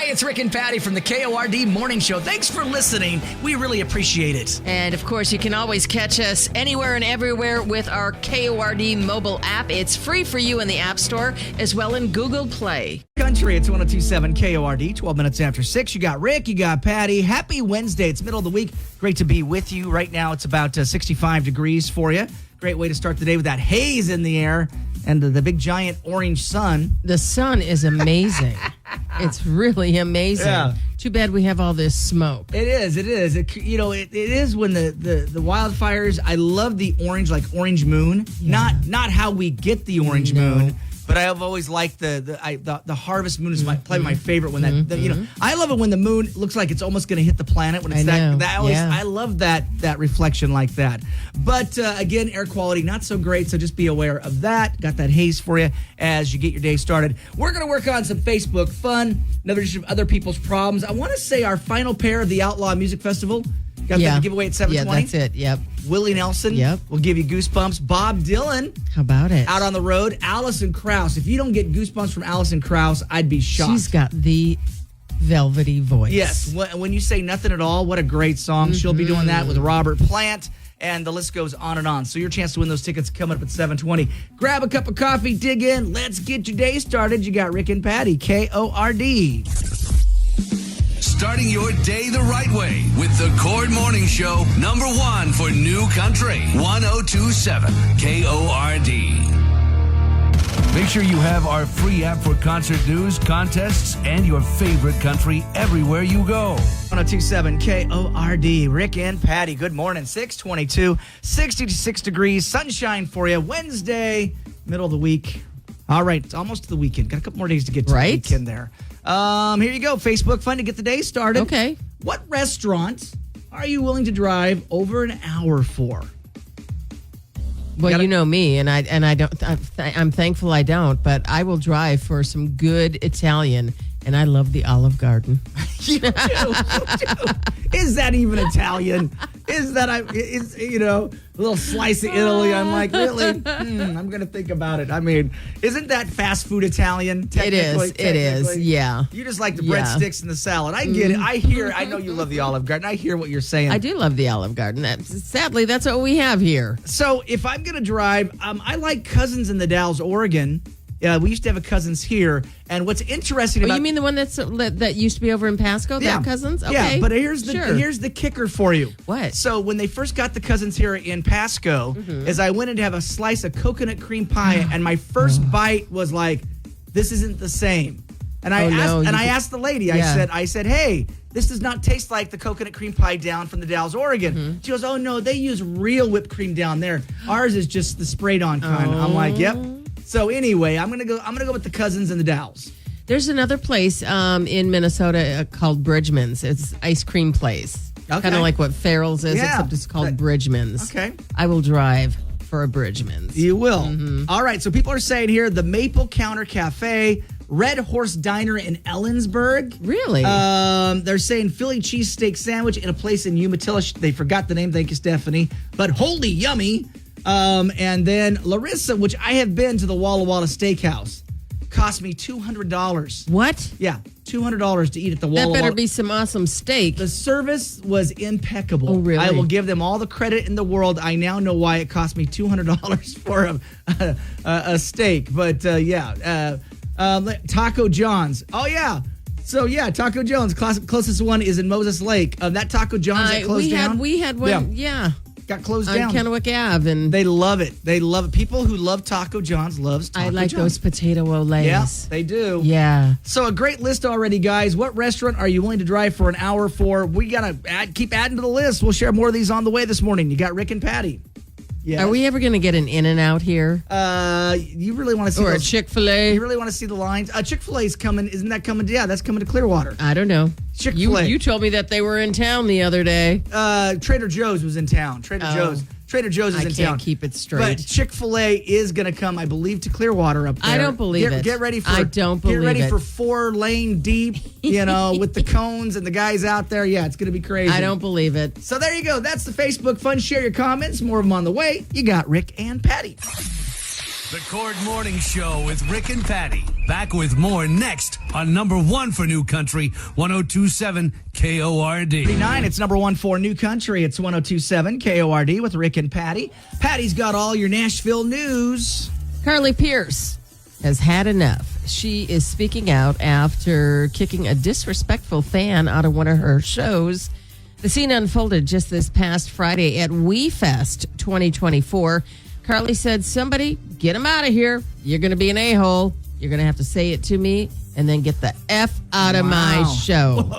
Hey, it's Rick and Patty from the KORD Morning Show. Thanks for listening. We really appreciate it. And, of course, you can always catch us anywhere and everywhere with our KORD mobile app. It's free for you in the App Store as well in Google Play. Country, it's 102.7 KORD, 12 minutes after 6. You got Rick, you got Patty. Happy Wednesday. It's middle of the week. Great to be with you. Right now, it's about 65 degrees for you. Great way to start the day with that haze in the air and the big giant orange sun. The sun is amazing. It's really amazing. Yeah. Too bad we have all this smoke. It is. It is when the wildfires. I love the orange, like orange moon. Yeah. Not how we get the orange moon, but I have always liked the harvest moon is probably my favorite. When I love it when the moon looks like it's almost going to hit the planet. When it's I love that reflection like that. But again, air quality not so great, so just be aware of that. Got that haze for you as you get your day started. We're going to work on some Facebook fun, another edition of Other People's Problems. I want to say our final pair of the Outlaw Music Festival. Got that giveaway at 7:20. Yeah, that's it. Yep. Willie Nelson. Yep. Will give you goosebumps. Bob Dylan. How about it? Out on the road. Alison Krauss. If you don't get goosebumps from Alison Krauss, I'd be shocked. She's got the velvety voice. Yes. When you say nothing at all, what a great song. She'll be doing that with Robert Plant. And the list goes on and on. So your chance to win those tickets coming up at 7:20. Grab a cup of coffee, dig in. Let's get your day started. You got Rick and Patty, KORD. Starting your day the right way with the KORD Morning Show, number one for New Country, 102.7 KORD. Make sure you have our free app for concert news, contests, and your favorite country everywhere you go. 102.7 KORD. Rick and Patty, good morning. 6:22, 66 degrees, sunshine for you. Wednesday, middle of the week. All right, it's almost to the weekend. Got a couple more days to get to the weekend there. Here you go. Facebook fun to get the day started. Okay. What restaurant are you willing to drive over an hour for? Well, you know me, and I don't. I'm thankful I don't, but I will drive for some good Italian, and I love the Olive Garden. You do. Is that even Italian? Is that a little slice of Italy? I'm like, really? I'm going to think about it. I mean, isn't that fast food Italian? It is. Yeah. You just like the breadsticks and the salad. I get it. I know you love the Olive Garden. I hear what you're saying. I do love the Olive Garden. Sadly, that's what we have here. So if I'm going to drive, I like Cousins in the Dalles, Oregon. We used to have a Cousins here, and what's interesting about... you mean the one that used to be over in Pasco, that Cousins? Okay. Yeah, but here's the kicker for you. What? So when they first got the Cousins here in Pasco, as I went in to have a slice of coconut cream pie, and my first bite was like, this isn't the same. And I asked the lady, I said, hey, this does not taste like the coconut cream pie down from the Dalles, Oregon. She goes, oh, no, they use real whipped cream down there. Ours is just the sprayed on kind. I'm like, yep. So anyway, I'm gonna go with the Cousins and the Dalles. There's another place in Minnesota called Bridgman's. It's ice cream place. Okay. Kind of like what Farrell's is, except it's called Bridgman's. Okay. I will drive for a Bridgman's. You will. All right. So people are saying here the Maple Counter Cafe, Red Horse Diner in Ellensburg. Really? They're saying Philly cheesesteak sandwich in a place in Umatilla. They forgot the name. Thank you, Stephanie. But holy yummy. And then Larissa, which I have been to the Walla Walla Steakhouse, cost me $200. What? Yeah, $200 to eat at the Walla Walla. That better be some awesome steak. The service was impeccable. Oh, really? I will give them all the credit in the world. I now know why it cost me $200 for a steak. But Taco John's. Oh, yeah. So, yeah, Taco John's. Closest one is in Moses Lake. That Taco John's that closed down. We had one, yeah. Got closed on down. Kennewick Ave. And they love it. They love it. People who love Taco John's loves Taco John's. I like those potato olays. Yeah, they do. Yeah. So a great list already, guys. What restaurant are you willing to drive for an hour for? We got to keep adding to the list. We'll share more of these on the way this morning. You got Rick and Patty. Yes. Are we ever going to get an In-N-Out here? You really want to see... Or a Chick-fil-A? You really want to see the lines? Chick-fil-A's coming. Isn't that coming? Yeah, that's coming to Clearwater. I don't know. Chick-fil-A. You told me that they were in town the other day. Trader Joe's was in town. Trader Joe's is in town. I can't keep it straight. But Chick-fil-A is going to come, I believe, to Clearwater up there. I don't believe it. Get ready for... I don't believe it. Get ready for 4-lane deep, with the cones and the guys out there. Yeah, it's going to be crazy. I don't believe it. So there you go. That's the Facebook fun. Share your comments. More of them on the way. You got Rick and Patty. The Cord Morning Show with Rick and Patty. Back with more next on number one for New Country, 102.7 KORD. 39, it's number one for New Country. It's 102.7 KORD with Rick and Patty. Patty's got all your Nashville news. Carly Pierce has had enough. She is speaking out after kicking a disrespectful fan out of one of her shows. The scene unfolded just this past Friday at WeFest 2024. Carly said, somebody get him out of here. You're going to be an a-hole. You're going to have to say it to me and then get the F out of my show.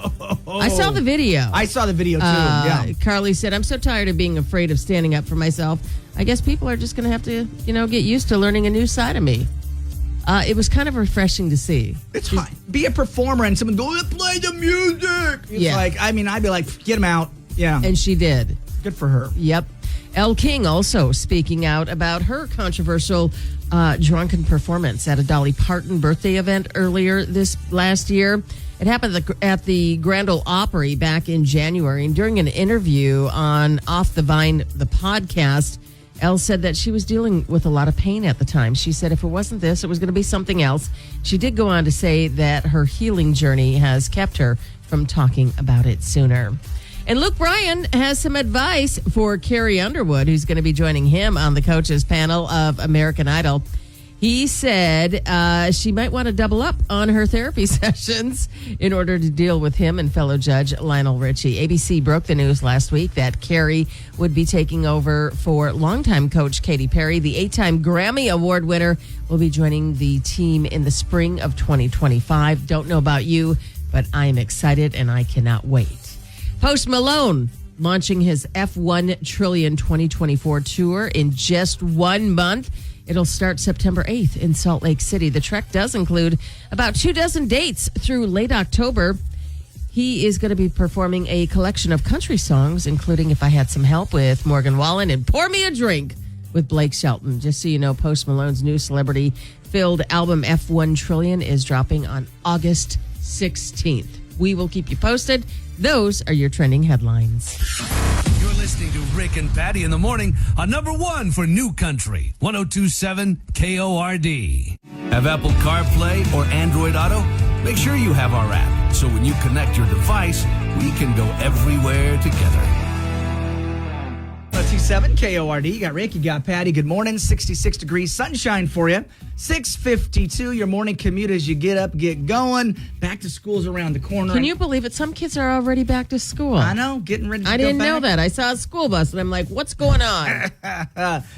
I saw the video. I saw the video too. Yeah. Carly said, I'm so tired of being afraid of standing up for myself. I guess people are just going to have to, get used to learning a new side of me. It was kind of refreshing to see. It's fine. Be a performer and someone go, play the music. It's like, I'd be like, get him out. Yeah. And she did. Good for her. Yep. Elle King also speaking out about her controversial drunken performance at a Dolly Parton birthday event earlier this last year. It happened at the Grand Ole Opry back in January. And during an interview on Off the Vine, the podcast, Elle said that she was dealing with a lot of pain at the time. She said if it wasn't this, it was going to be something else. She did go on to say that her healing journey has kept her from talking about it sooner. And Luke Bryan has some advice for Carrie Underwood, who's going to be joining him on the coaches panel of American Idol. He said she might want to double up on her therapy sessions in order to deal with him and fellow judge Lionel Richie. ABC broke the news last week that Carrie would be taking over for longtime coach Katy Perry. The 8-time Grammy Award winner will be joining the team in the spring of 2025. Don't know about you, but I am excited and I cannot wait. Post Malone launching his F1 Trillion 2024 tour in just 1 month. It'll start September 8th in Salt Lake City. The trek does include about 24 dates through late October. He is going to be performing a collection of country songs, including If I Had Some Help with Morgan Wallen and Pour Me a Drink with Blake Shelton. Just so you know, Post Malone's new celebrity-filled album F1 Trillion is dropping on August 16th. We will keep you posted. Those are your trending headlines. You're listening to Rick and Patty in the morning on number one for New Country, 102.7 KORD. Have Apple CarPlay or Android Auto? Make sure you have our app, so when you connect your device, we can go everywhere together. 102.7 KORD. You got Rick, you got Patty. Good morning. 66 degrees, sunshine for you. 6:52, your morning commute as you get up, get going. Back to school's around the corner. Can you believe it? Some kids are already back to school. I know, getting ready to go I didn't know back. that. I saw a school bus, and I'm like, what's going on?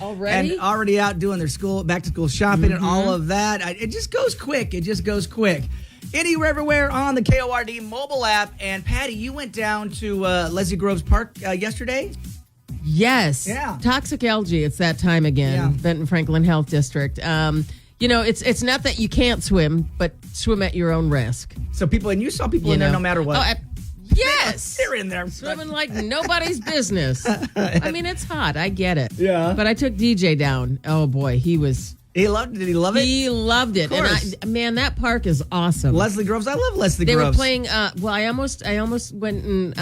Already? And already out doing their back to school shopping and all of that. It just goes quick. It just goes quick. Anywhere, everywhere on the KORD mobile app. And Patty, you went down to Leslie Groves Park yesterday? Yes. Yeah. Toxic algae. It's that time again. Yeah. Benton Franklin Health District. It's not that you can't swim, but swim at your own risk. So and you saw people in there no matter what. Yes. They're in there. Swimming like nobody's business. I mean, it's hot. I get it. Yeah. But I took DJ down. Oh, boy. Did he love it? He loved it. And man, that park is awesome. Leslie Groves. I love Leslie Groves. They were playing, I almost went and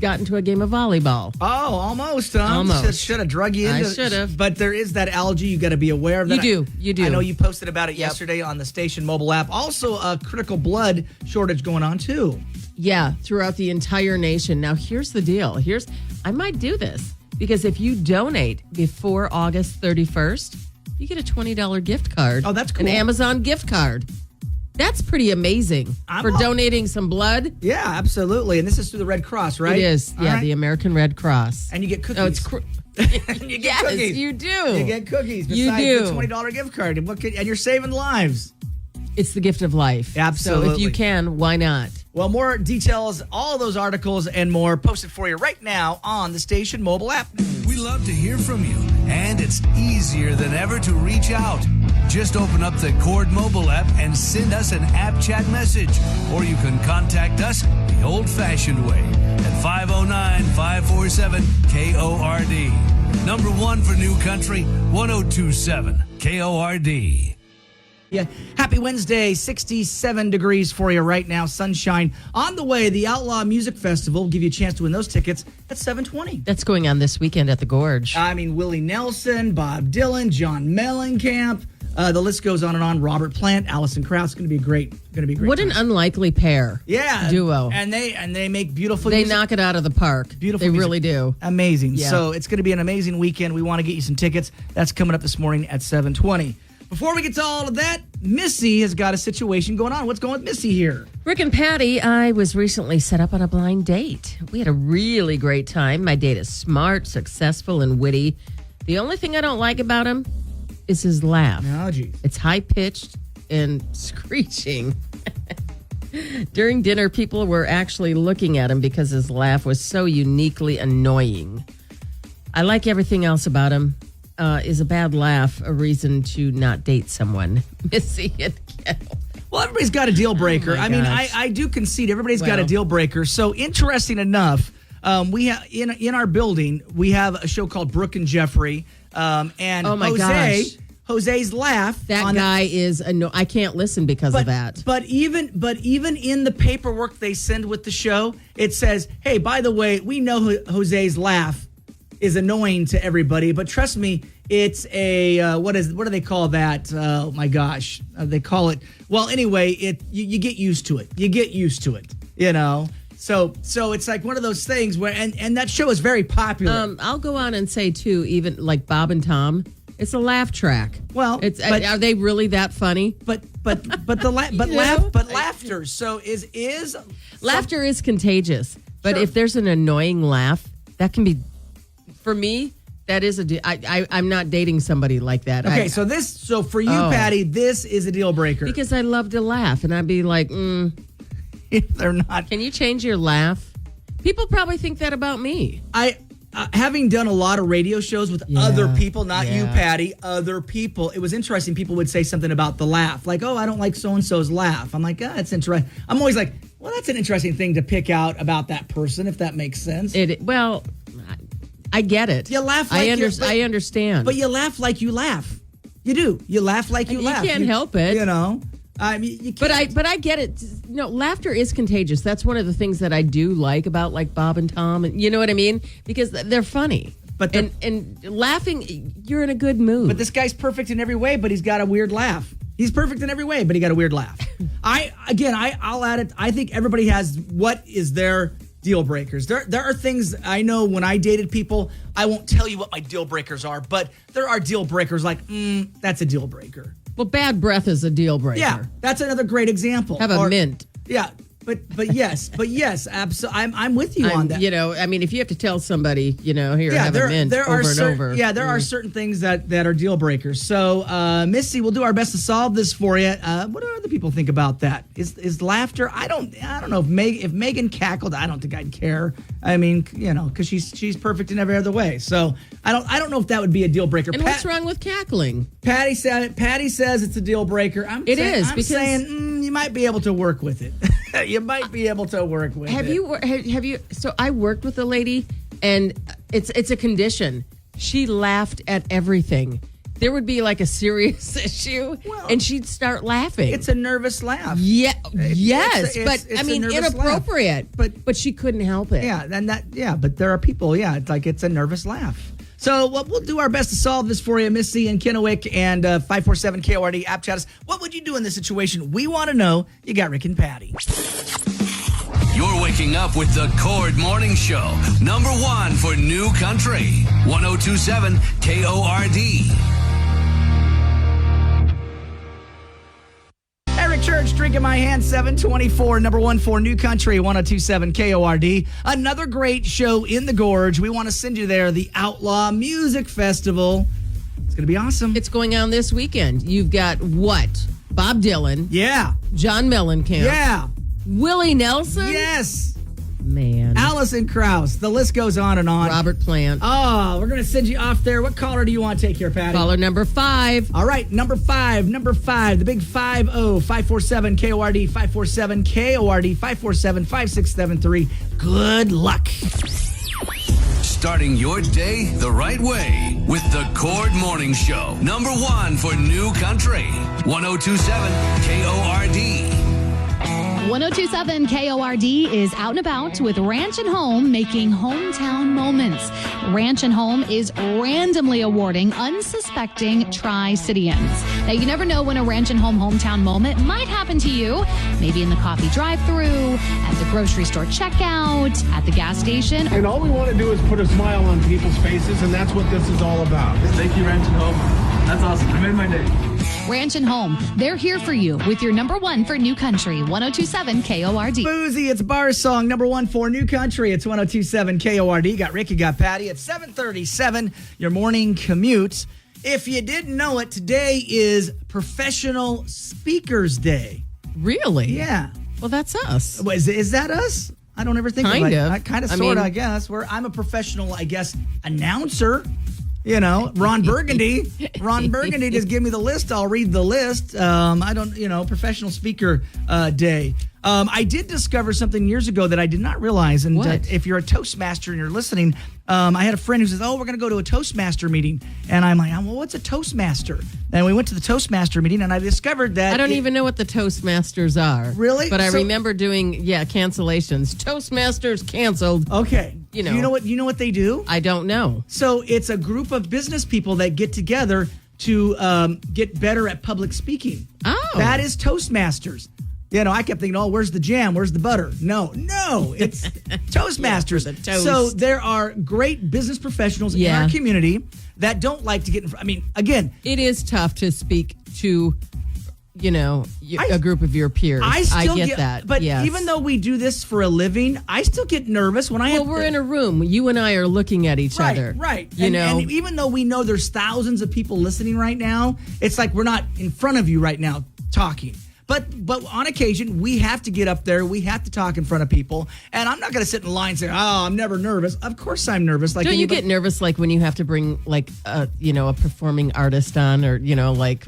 got into a game of volleyball. Oh, almost, huh? Almost. Should have drug you into I should have. But there is that algae you got to be aware of. That You do. I know you posted about it yesterday on the station mobile app. Also, a critical blood shortage going on, too. Yeah, throughout the entire nation. Now, here's the deal. I might do this because if you donate before August 31st, you get a $20 gift card. Oh, that's cool. An Amazon gift card. That's pretty amazing for donating some blood. Yeah, absolutely. And this is through the Red Cross, right? It is. All yeah, right. the American Red Cross. And you get cookies. Oh, it's you get yes, cookies. you do. You get cookies besides the $20 gift card. And you're saving lives. It's the gift of life. Absolutely. So if you can, why not? Well, more details, all of those articles and more posted for you right now on the station mobile app. We love to hear from you, and it's easier than ever to reach out. Just open up the Cord mobile app and send us an app chat message, or you can contact us the old-fashioned way at 509-547-KORD. Number one for New Country, 102.7 KORD. Yeah. Happy Wednesday, 67 degrees for you right now. Sunshine on the way. The Outlaw Music Festival will give you a chance to win those tickets at 7:20. That's going on this weekend at the Gorge. I mean, Willie Nelson, Bob Dylan, John Mellencamp. The list goes on and on. Robert Plant, Alison Krauss. Going to be great. What an unlikely pair. Yeah. Duo. And they make beautiful They music. knock it out of the park. Beautiful They music. really do. Amazing. Yeah. So it's going to be an amazing weekend. We want to get you some tickets. That's coming up this morning at 7:20. Before we get to all of that, Missy has got a situation going on. What's going on with Missy here? Rick and Patty, I was recently set up on a blind date. We had a really great time. My date is smart, successful, and witty. The only thing I don't like about him is his laugh. Oh, geez. It's high-pitched and screeching. During dinner, people were actually looking at him because his laugh was so uniquely annoying. I like everything else about him. Is a bad laugh a reason to not date someone? Missy and Kettle. Well, everybody's got a deal breaker. my I mean, gosh. I do concede everybody's got a Well. deal breaker. So interesting enough, we have in our building we have a show called Brooke and Jeffrey, and Oh, my gosh. Jose's laugh. That on guy is I can't listen because of that. But even in the paperwork they send with the show, it says, "Hey, by the way, we know Jose's laugh is annoying to everybody, but trust me, it's a what do they call that? Oh my gosh, they call it. Well, anyway, you get used to it. You get used to it, you know." So it's like one of those things where and that show is very popular. I'll go on and say too, even like Bob and Tom, it's a laugh track. Well, it's but- are they really that funny? but laughter. So is Laughter is contagious, but Sure. if there's an annoying laugh, that can be, for me, that is I'm not dating somebody like that. okay. So for you, Oh. Patty, this is a deal breaker because I love to laugh, and I'd be like, if they're not. can you change your laugh? People probably think that about me. Having done a lot of radio shows with Yeah, other people, not you, yeah. Patty, other people, it was interesting. People would say something about the laugh, like, "Oh, I don't like so and so's laugh." I'm like, "That's interesting." I'm always like, "Well, that's an interesting thing to pick out about that person, if that makes sense." I get it. You laugh I like I understand. But you laugh like you laugh. You do. You laugh like you You laugh. can't help it. You know. I mean, you can't. But I get it. No, laughter is contagious. That's one of the things that I do like about like Bob and Tom, and you know what I mean, because they're funny. But and laughing, you're in a good mood. But this guy's perfect in every way, but he's got a weird laugh. He's perfect in every way, but he got a weird laugh. I'll add it. I think everybody has what is their deal breakers. There are things I know when I dated people. I won't tell you what my deal breakers are, but there are deal breakers like that's a deal breaker. Well, bad breath is a deal breaker. Yeah, that's another great example. Have a mint. Yeah, but yes, absolutely. I'm with you on that. You know, I mean, if you have to tell somebody, you know, here, have a mint over and over. Yeah, there are certain things that are deal breakers. So, Missy, we'll do our best to solve this for you. What do other people think about that? Is laughter? I don't know if Megan cackled. I don't think I'd care. I mean, you know, because she's perfect in every other way. So I don't know if that would be a deal breaker. And what's wrong with cackling? Patty said it. Patty says it's a deal breaker. I'm saying you might be able to work with it. You might be able to work with it. Have you? So I worked with a lady, and it's a condition. She laughed at everything. There would be like a serious issue, and she'd start laughing. It's a nervous laugh. Yeah, yes, it's but I a mean nervous inappropriate. laugh. But she couldn't help it. Yeah, but there are people. Yeah, it's like it's a nervous laugh. So we'll do our best to solve this for you, Missy and Kennewick and 547 KORD app chat us. What would you do in this situation? We want to know. You got Rick and Patty. You're waking up with the Cord Morning Show, number one for New Country, 1027 KORD. Eric Church, drinking my hand, 724, number one for New Country, 1027 KORD. Another great show in the Gorge. We want to send you there, the Outlaw Music Festival. It's going to be awesome. It's going on this weekend. You've got what? Bob Dylan, Yeah. John Mellencamp, Yeah. Willie Nelson, Yes. man, Alison Krauss. The list goes on and on. Robert Plant. Oh, we're going to send you off there. What caller do you want to take here, Patty? Caller number 5. All right, number five, the big 50, 547 KORD, 547 KORD, 547 5673. Good luck. Starting your day the right way with the Cord Morning Show. Number 1 for New Country. 1027 KORD. 1027 KORD is out and about with Ranch and Home making hometown moments. Ranch and Home is randomly awarding unsuspecting Tri-Cityans. Now, you never know when a Ranch and Home hometown moment might happen to you. Maybe in the coffee drive-thru, at the grocery store checkout, at the gas station. And all we want to do is put a smile on people's faces, and that's what this is all about. Thank you, Ranch and Home. That's awesome. You made my day. Ranch and Home, they're here for you with your number 1 for New Country, 1027 KORD. Boozy, it's Bar Song, number 1 for New Country. It's 1027 KORD. You got Rick, you got Patty. It's 7:37, your morning commute. If you didn't know it, today is Professional Speakers Day. Really? Yeah. Well, that's us. Is that us? I don't ever think kind of it. of. Kind of, sort of, I guess. I'm a professional, I guess, announcer. You know, Ron Burgundy. Ron Burgundy just give me the list. I'll read the list. I don't, Professional Speaker Day. I did discover something years ago that I did not realize. And if you're a Toastmaster and you're listening, I had a friend who says, we're going to go to a Toastmaster meeting. And I'm like, well, what's a Toastmaster? And we went to the Toastmaster meeting, and I discovered that... I don't even know what the Toastmasters are. Really? But I remember doing, cancellations. Toastmasters canceled. Okay. You know what they do? I don't know. So it's a group of business people that get together to get better at public speaking. Oh. That is Toastmasters. I kept thinking, where's the jam? Where's the butter? No, it's Toastmasters. Yeah, the toast. So there are great business professionals in our community that don't like to get in front. I mean, again, it is tough to speak to, a group of your peers. I get that. But yes. even though we do this for a living, I still get nervous when I have we're in a room. You and I are looking at each other. Right. And even though we know there's thousands of people listening right now, it's like we're not in front of you right now talking. But on occasion, we have to get up there. We have to talk in front of people. And I'm not going to sit in line and say, I'm never nervous. Of course I'm nervous. Like, don't you get nervous like when you have to bring like a performing artist on, or like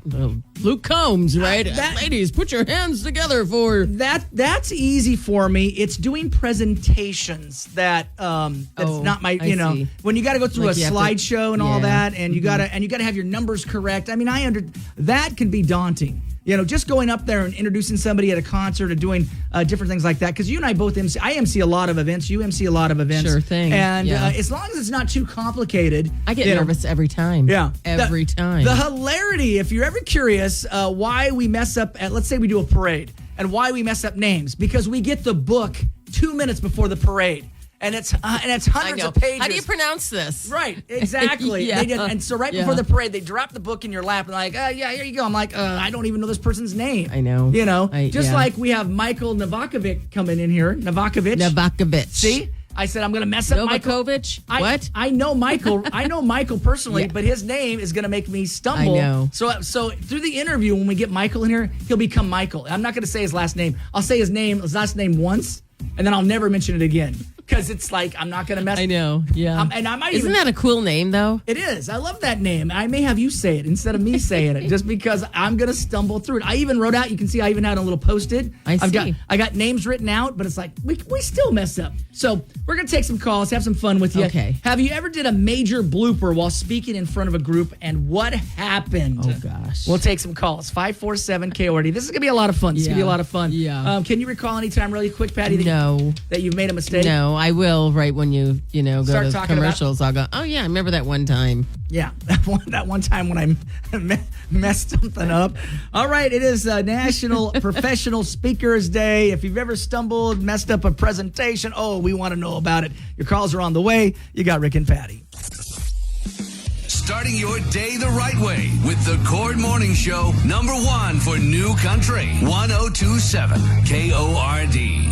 Luke Combs, right? Ladies, put your hands together for that. That's easy for me. It's doing presentations that's not my. See. When you got to go through a slideshow and all that, and you got to have your numbers correct. I mean, that can be daunting. Just going up there and introducing somebody at a concert or doing different things like that. Because you and I both MC. I MC a lot of events. You MC a lot of events. Sure thing. And as long as it's not too complicated. I get nervous every time. Yeah. Every time. The hilarity, if you're ever curious why we mess up at, let's say we do a parade, and why we mess up names. Because we get the book 2 minutes before the parade. And it's hundreds of pages. How do you pronounce this? Right, exactly. Yeah. And so before the parade, they drop the book in your lap and like, here you go. I'm like, I don't even know this person's name. I know. Like we have Michael Novakovic coming in here. Novakovic. See? I said I'm going to mess up Novakovic? What? I know Michael. I know Michael personally, but his name is going to make me stumble. I know. So through the interview, when we get Michael in here, he'll become Michael. I'm not going to say his last name. I'll say his last name once, and then I'll never mention it again. Because it's like, I'm not going to mess. I know, yeah. And I might Isn't that a cool name, though? It is. I love that name. I may have you say it instead of me saying it, just because I'm going to stumble through it. I even wrote out, you can see I even had a little Post-it. I got names written out, but it's like, we still mess up. So we're going to take some calls, have some fun with you. Okay. Have you ever did a major blooper while speaking in front of a group, and what happened? Oh, gosh. We'll take some calls. 547-KORD. This is going to be a lot of fun. This is going to be a lot of fun. Yeah. Can you recall any time really quick, Patty, that you've made a mistake? No, I will right when you go Start to commercials. I'll go, oh, yeah, I remember that one time. Yeah, that one time when I messed something up. All right, it is National Professional Speakers Day. If you've ever stumbled, messed up a presentation, we want to know about it. Your calls are on the way. You got Rick and Patty. Starting your day the right way with the Cord Morning Show, number 1 for New Country, 1027 KORD.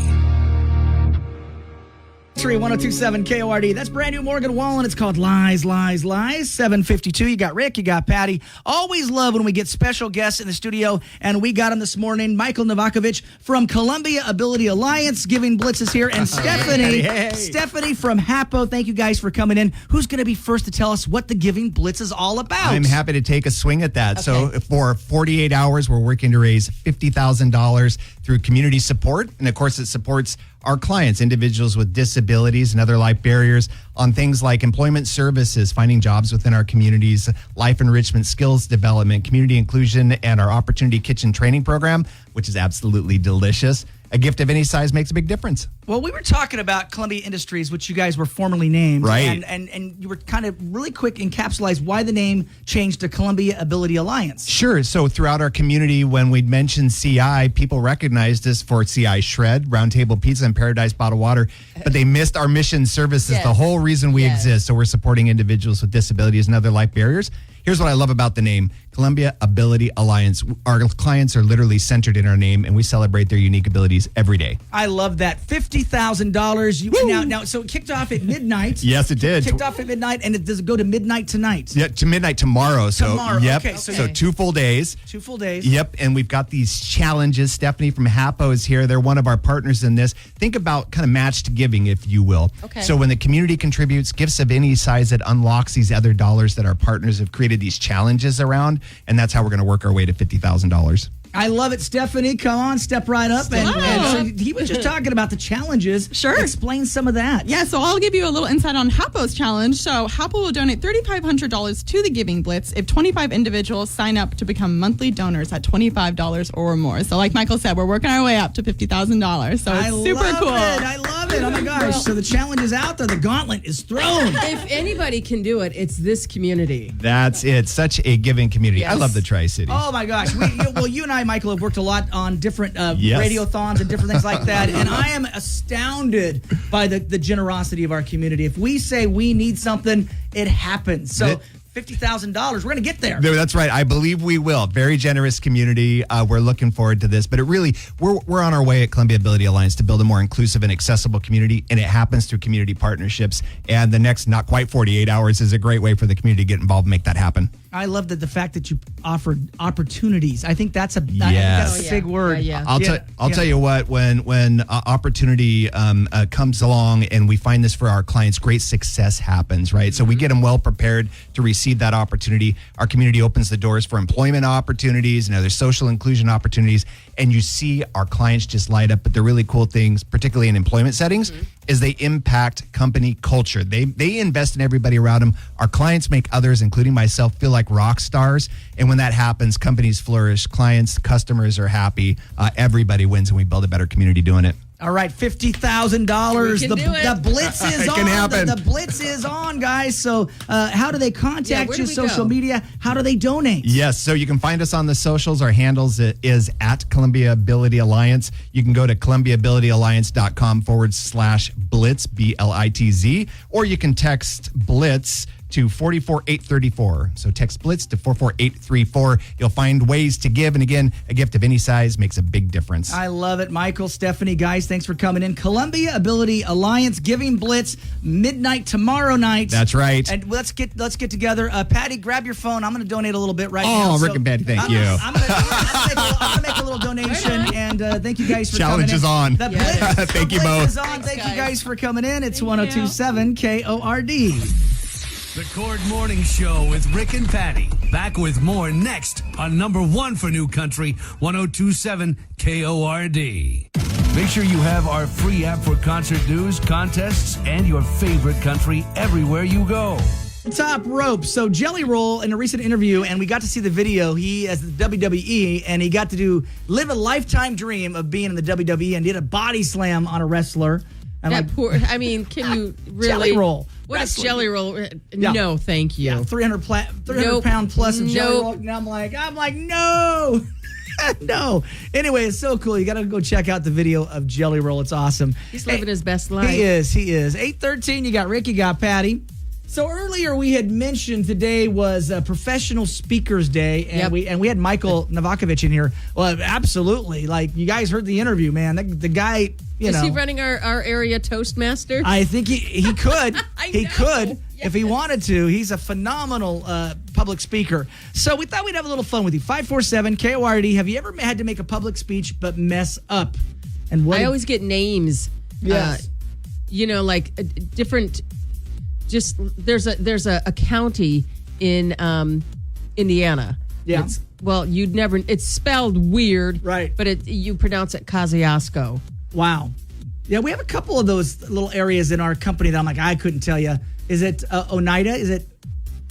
1027 KORD. That's brand new Morgan Wallen. It's called Lies, Lies, Lies. 752. You got Rick, you got Patty. Always love when we get special guests in the studio, and we got him this morning. Michael Novakovic from Columbia Ability Alliance. Giving Blitzes here, and Stephanie. Stephanie from HAPO. Thank you guys for coming in. Who's going to be first to tell us what the Giving Blitz is all about? I'm happy to take a swing at that. Okay. So for 48 hours, we're working to raise $50,000 through community support. And of course, it supports our clients, individuals with disabilities and other life barriers, on things like employment services, finding jobs within our communities, life enrichment, skills development, community inclusion, and our Opportunity Kitchen training program, which is absolutely delicious. A gift of any size makes a big difference. Well, we were talking about Columbia Industries, which you guys were formerly named. Right. And you were kind of really quick encapsulized why the name changed to Columbia Ability Alliance. Sure. So throughout our community, when we'd mentioned CI, people recognized us for CI Shred, Round Table Pizza, and Paradise Bottled Water, but they missed our mission services, the whole reason we exist. So we're supporting individuals with disabilities and other life barriers. Here's what I love about the name, Columbia Ability Alliance. Our clients are literally centered in our name, and we celebrate their unique abilities every day. I love that. $50,000. Now, so it kicked off at midnight. Yes, it did. Kicked off at midnight, and does it go to midnight tonight? Yeah, to midnight tomorrow. Tomorrow. Yep. Okay, So 2 full days. 2 full days. Yep. And we've got these challenges. Stephanie from HAPO is here. They're one of our partners in this. Think about kind of matched giving, if you will. Okay. So when the community contributes gifts of any size, it unlocks these other dollars that our partners have created these challenges around. And that's how we're going to work our way to $50,000. I love it, Stephanie. Come on, step right up. And so he was just talking about the challenges. Sure. Explain some of that. Yeah, so I'll give you a little insight on HAPO's challenge. So HAPO will donate $3,500 to the Giving Blitz if 25 individuals sign up to become monthly donors at $25 or more. So like Michael said, we're working our way up to $50,000. So it's super cool. I love it. Oh my gosh. So the challenge is out there. The gauntlet is thrown. If anybody can do it, it's this community. That's it. Such a giving community. Yes. I love the Tri-Cities. Oh my gosh. You and I, Michael, have worked a lot on different Yes. radiothons and different things like that. And I am astounded by the generosity of our community. If we say we need something, it happens. So $50,000, we're going to get there. That's right. I believe we will. Very generous community. We're looking forward to this. But it really, we're on our way at Columbia Ability Alliance to build a more inclusive and accessible community, and it happens through community partnerships. And the next, not quite 48 hours, is a great way for the community to get involved and make that happen. I love the fact that you offered opportunities. I think that's a Yes. big word. Yeah. I'll tell you what, when opportunity comes along and we find this for our clients, great success happens, right? So we get them well prepared to receive that opportunity. Our community opens the doors for employment opportunities and other social inclusion opportunities, and you see our clients just light up. But the really cool things, particularly in employment settings, is they impact company culture. They invest in everybody around them. Our clients make others, including myself, feel like rock stars. And when that happens, companies flourish, clients, customers are happy. Everybody wins, and we build a better community doing it. All right, $50,000. The blitz is It on. can happen. The blitz is on, guys. So, how do they contact where you? do we Social go? media. How do they donate? Yes, so you can find us on the socials. Our handles is at Columbia Ability Alliance. You can go to ColumbiaAbilityAlliance.com/Blitz, BLITZ, or you can text Blitz to 44834. So text Blitz to 44834. You'll find ways to give. And again, a gift of any size makes a big difference. I love it. Michael, Stephanie, guys, thanks for coming in. Columbia Ability Alliance Giving Blitz, midnight tomorrow night. That's right. And let's get together. Patty, grab your phone. I'm going to donate a little bit right now. Oh, Rick and Patty, thank you. I'm going to make a little donation. And thank you guys for Challenge coming in. is on. The Blitz, Thank you the Blitz both. is on. Thank you guys for coming in. It's Thank 102.7 KORD. The Cord Morning Show with Rick and Patty. Back with more next on number 1 for New Country, 102.7 KORD. Make sure you have our free app for concert news, contests, and your favorite country everywhere you go. Top rope. So Jelly Roll in a recent interview, and we got to see the video. He as the WWE, and he got to live a lifetime dream of being in the WWE, and did a body slam on a wrestler. And That poor. I mean, can you really? Jelly Roll. What is Wrestling. Jelly Roll? Yeah. No, thank you. Yeah, 300 Nope. pound plus of Jelly Nope. Roll. And I'm like, no. No. Anyway, it's so cool. You got to go check out the video of Jelly Roll. It's awesome. He's living his best life. He is. 8:13. You got Rick, you got Patty. So earlier we had mentioned today was Professional Speakers Day, and we had Michael Novakovic in here. Well, absolutely. Like, you guys heard the interview, man. The guy, Is he running our area Toastmaster? I think he could. He know. could if he wanted to. He's a phenomenal public speaker. So we thought we'd have a little fun with you. 547 KORD. Have you ever had to make a public speech but mess up? And what? I always get names. Yes. Like different. Just there's a county in Indiana. Yeah. It's Well, you'd never. It's spelled weird, right? But you pronounce it Kosciuszko. Wow. Yeah, we have a couple of those little areas in our company that I'm like, I couldn't tell you. Is it Oneida? Is it?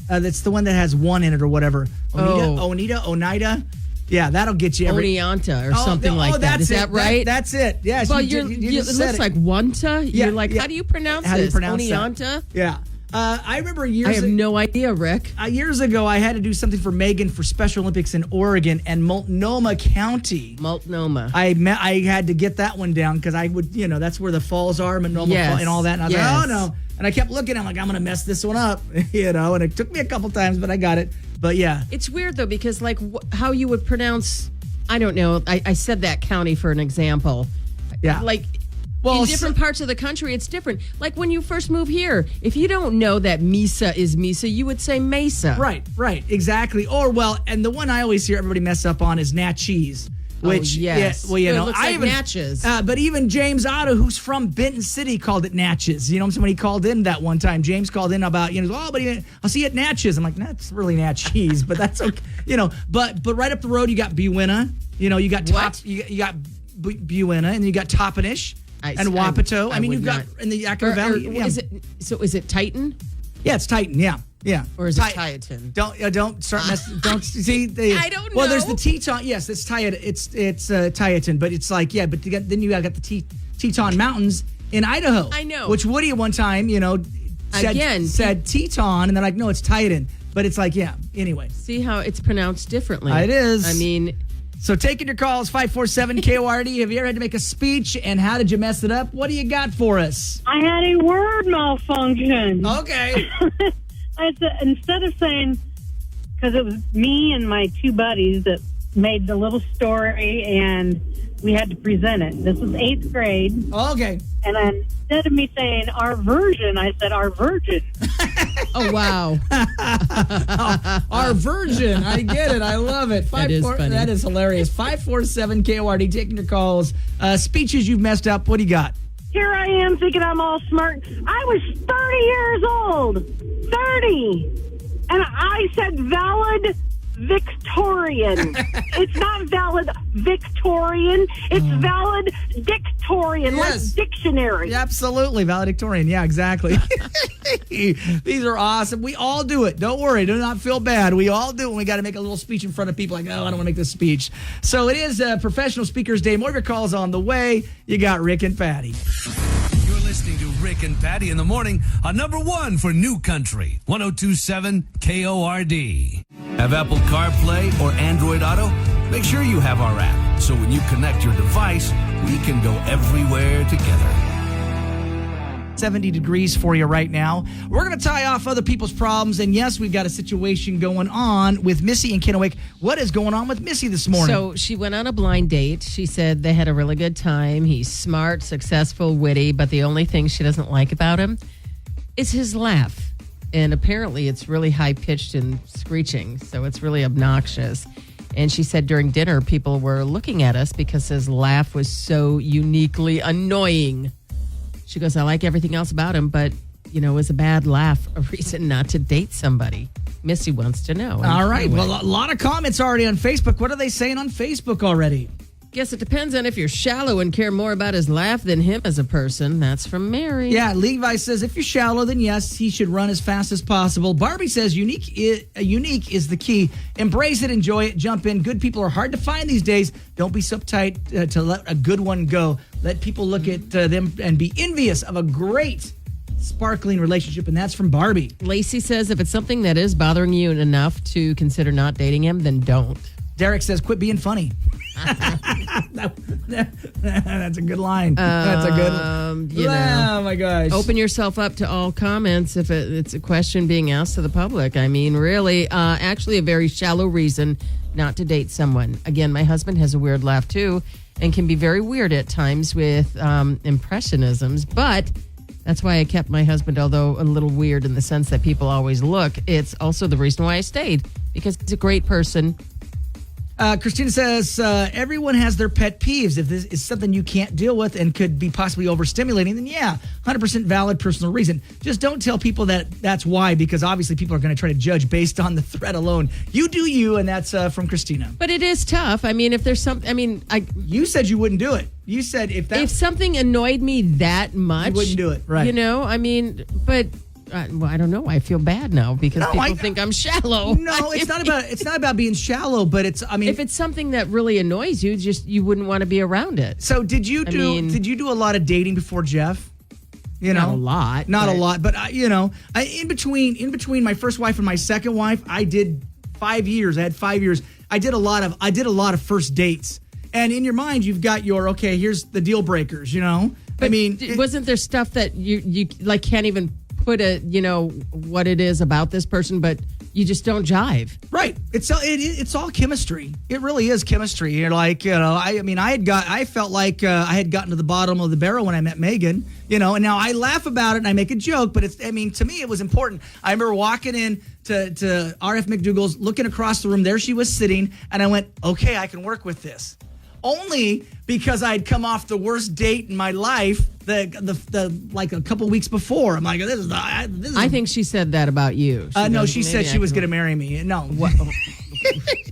That's the one that has one in it or whatever. Oneida. Yeah, that'll get you. Oneonta or something like that. Is that right? That's it. Yeah. Well, it looks like Wanta. Yeah, you're like, how do you pronounce this? How do you pronounce Oneonta? That? Yeah. I remember I have no idea, Rick. Years ago, I had to do something for Megan for Special Olympics in Oregon and Multnomah County. Multnomah. I had to get that one down because I would, that's where the falls are, Multnomah Falls and all that. And I was like, oh no. And I kept looking, I'm like, I'm going to mess this one up, and it took me a couple times, but I got it. But yeah. It's weird though, because like how you would pronounce, I don't know. I said that county for an example. Yeah. Like, in different parts of the country, it's different. Like when you first move here, if you don't know that Mesa is Mesa, you would say Mesa. Right, exactly. Or, and the one I always hear everybody mess up on is Natchez. Which, yes. It looks like Natchez. But even James Otto, who's from Benton City, called it Natchez. Somebody called in that one time. James called in about, but I'll see you at Natchez. I'm like, that's really Natchez, but that's okay. But right up the road, you got Buena. You got you got Buena, and you got Toppenish. And Wapato. You've got in the Yakima Valley. Is it Titan? Yeah, it's Titan. Yeah. Or is it Tieton? Don't start messing. Don't see. I don't know. Well, there's the Teton. Yes, it's Tieton. It's Tieton, but it's like but then you got the Teton Mountains in Idaho. I know. Which Woody at one time, said Teton, and they're like, no, it's Titan. But it's like, anyway. See how it's pronounced differently. It is. So taking your calls, 547-KORD. Have you ever had to make a speech, and how did you mess it up? What do you got for us? I had a word malfunction. Okay. I said, instead of saying, because it was me and my two buddies that made the little story, and we had to present it. This was 8th grade. Okay. And then instead of me saying our version, I said our virgin. Oh, wow. Our virgin. I get it. I love it. That is funny. That is hilarious. 547-KORD, taking your calls. Speeches you've messed up. What do you got? Here I am thinking I'm all smart. I was 30 years old. 30. And I said valid Victorian. It's not valid Victorian. It's valid Dictorian, like dictionary. Yeah, absolutely. Valedictorian. Yeah, exactly. These are awesome. We all do it. Don't worry. Do not feel bad. We all do it when we got to make a little speech in front of people like, I don't want to make this speech. So it is Professional Speakers Day. More of your calls on the way. You got Rick and Patty. You're listening to Rick and Patty in the morning on number 1 for New Country, 102.7 KORD. Have Apple CarPlay or Android Auto? Make sure you have our app, so when you connect your device, we can go everywhere together. 70 degrees for you right now. We're going to tie off other people's problems. And yes, we've got a situation going on with Missy and Kennewick. What is going on with Missy this morning? So she went on a blind date. She said they had a really good time. He's smart, successful, witty, but the only thing she doesn't like about him is his laugh. And apparently it's really high-pitched and screeching, so it's really obnoxious. And she said during dinner, people were looking at us because his laugh was so uniquely annoying. She goes, I like everything else about him, but, is a bad laugh a reason not to date somebody? Missy wants to know. All right. Well, a lot of comments already on Facebook. What are they saying on Facebook already? Guess it depends on if you're shallow and care more about his laugh than him as a person. That's from Mary. Yeah, Levi says, if you're shallow, then yes, he should run as fast as possible. Barbie says, unique is the key. Embrace it, enjoy it, jump in. Good people are hard to find these days. Don't be so uptight to let a good one go. Let people look at them and be envious of a great sparkling relationship, and that's from Barbie. Lacey says, if it's something that is bothering you enough to consider not dating him, then don't. Derek says, quit being funny. That's a good line. That's a good oh my gosh. Open yourself up to all comments if it's a question being asked to the public. I mean, really, actually a very shallow reason not to date someone. Again, my husband has a weird laugh too and can be very weird at times with impressionisms, but that's why I kept my husband, although a little weird in the sense that people always look. It's also the reason why I stayed, because he's a great person. Christina says, everyone has their pet peeves. If this is something you can't deal with and could be possibly overstimulating, then 100% valid personal reason. Just don't tell people that's why, because obviously people are going to try to judge based on the threat alone. You do you, and that's from Christina. But it is tough. I mean, if there's something, you said you wouldn't do it. You said if something annoyed me that much, you wouldn't do it, right? But I don't know. I feel bad now because people think I'm shallow. No, it's not about being shallow, but if it's something that really annoys you, you wouldn't want to be around it. So did you do a lot of dating before Jeff? Not a lot. Not a lot, but in between my first wife and my second wife, I did 5 years. I had 5 years. I did a lot of first dates. And in your mind, you've got here's the deal breakers, But wasn't there stuff that you like can't even put what it is about this person, but you just don't jive. Right. It's all chemistry. It really is chemistry. You're like, I felt like I had gotten to the bottom of the barrel when I met Megan, and now I laugh about it and I make a joke, but to me it was important. I remember walking in to RF McDougal's, looking across the room, there she was sitting, and I went, okay, I can work with this. Only because I'd come off the worst date in my life, the like a couple weeks before. I'm like, this is. I think she said that about you. She said she was going to marry me. No.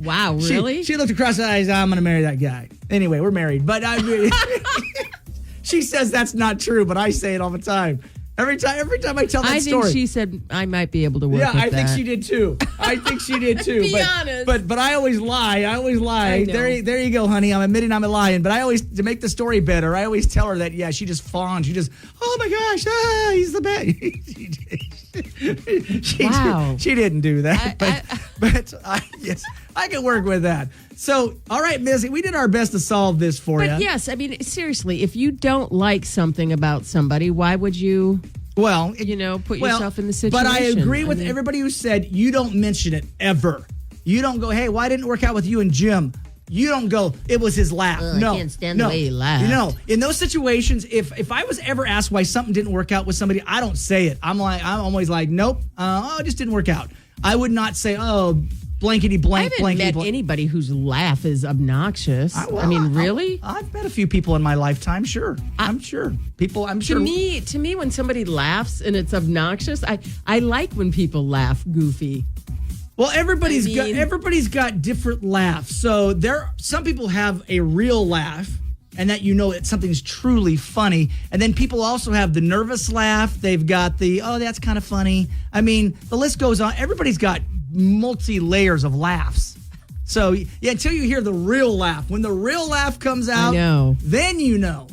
Wow, really? She looked across the eyes. I'm going to marry that guy. Anyway, we're married. But she says that's not true, but I say it all the time. Every time I tell that story. I think she said I might be able to work with that. Yeah, I think she did too. Be honest. But I always lie. There you go, honey. I'm admitting I'm lying. But to make the story better, I always tell her that, she just fawns. She just, oh my gosh, he's the best. Wow. She didn't do that. Yes, I can work with that. So, all right, Missy, we did our best to solve this for you. But yes, seriously, if you don't like something about somebody, why would you, put yourself in the situation? But I agree with everybody who said you don't mention it ever. You don't go, hey, why didn't it work out with you and Jim? You don't go, it was his laugh. No. I can't stand the way he laughed. In those situations, if I was ever asked why something didn't work out with somebody, I don't say it. I'm always like, nope, it just didn't work out. I would not say, blankety blank. I haven't met anybody whose laugh is obnoxious. Really? I've met a few people in my lifetime. Sure, I'm sure. People, I'm sure. To me, when somebody laughs and it's obnoxious, I like when people laugh goofy. Well, everybody's got different laughs. So some people have a real laugh, and that that something's truly funny. And then people also have the nervous laugh. They've got the that's kind of funny. The list goes on. Everybody's got multi-layers of laughs. So until you hear the real laugh, when the real laugh comes out, then you know.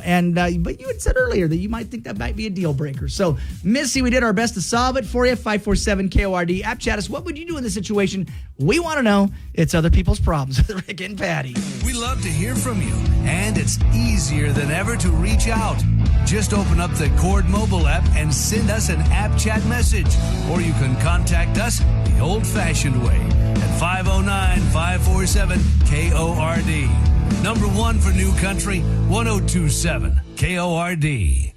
And but you had said earlier that you might think that might be a deal breaker. So Missy, we did our best to solve it for you. 547 KORD. App chat us. What would you do in this situation? We want to know. It's other people's problems with Rick and Patty. We love to hear from you, and it's easier than ever to reach out. Just open up the Cord mobile app and send us an app chat message, or you can contact us the old-fashioned way at 509-547-KORD. Number one for New Country, 102.7 KORD.